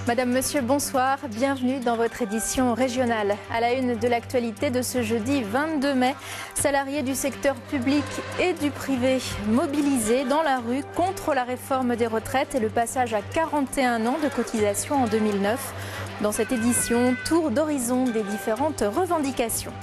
Madame, Monsieur, bonsoir. Bienvenue dans votre édition régionale. À la une de l'actualité de ce jeudi 22 mai, salariés du secteur public et du privé mobilisés dans la rue contre la réforme des retraites et le passage à 41 ans de cotisation en 2009. Dans cette édition, tour d'horizon des différentes revendications.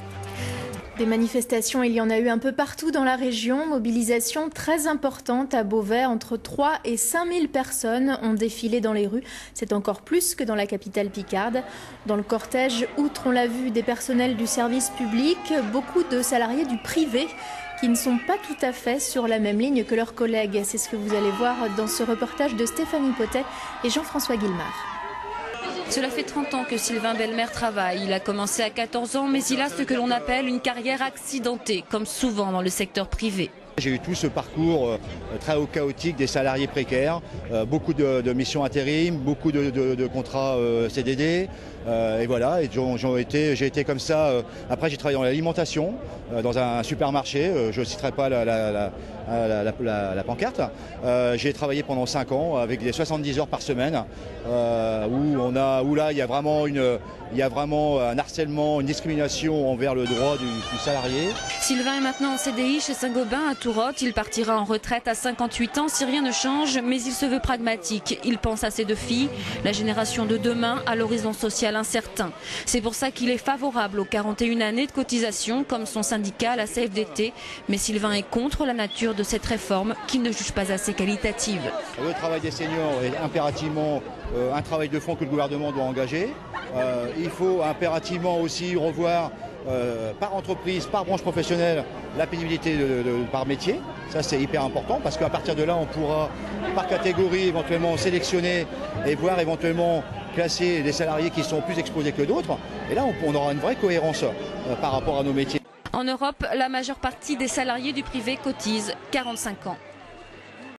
Des manifestations, il y en a eu un peu partout dans la région. Mobilisation très importante à Beauvais. Entre 3 et 5 000 personnes ont défilé dans les rues. C'est encore plus que dans la capitale picarde. Dans le cortège, outre, on l'a vu, des personnels du service public, beaucoup de salariés du privé qui ne sont pas tout à fait sur la même ligne que leurs collègues. C'est ce que vous allez voir dans ce reportage de Stéphanie Potet et Jean-François Guillemard. Cela fait 30 ans que Sylvain Belmer travaille. Il a commencé à 14 ans, mais il a ce que l'on appelle une carrière accidentée, comme souvent dans le secteur privé. J'ai eu tout ce parcours très chaotique des salariés précaires, beaucoup de missions intérim, beaucoup de contrats CDD, et voilà. Et j'ai été comme ça. Après, j'ai travaillé dans l'alimentation, dans un supermarché. Je ne citerai pas la pancarte. J'ai travaillé pendant 5 ans avec des 70 heures par semaine, où là il y a vraiment un harcèlement, une discrimination envers le droit du salarié. Sylvain est maintenant en CDI chez Saint-Gobain à Tourotte. Il partira en retraite à 58 ans si rien ne change, mais il se veut pragmatique. Il pense à ses 2 filles, la génération de demain, à l'horizon social incertain. C'est pour ça qu'il est favorable aux 41 années de cotisation, comme son syndicat, la CFDT. Mais Sylvain est contre la nature de cette réforme qu'il ne juge pas assez qualitative. Le travail des seniors est impérativement un travail de fond que le gouvernement doit engager. Il faut impérativement aussi revoir par entreprise, par branche professionnelle, la pénibilité par métier. Ça, c'est hyper important parce qu'à partir de là, on pourra par catégorie éventuellement sélectionner et voir éventuellement classer des salariés qui sont plus exposés que d'autres. Et là, on aura une vraie cohérence par rapport à nos métiers. En Europe, la majeure partie des salariés du privé cotisent 45 ans.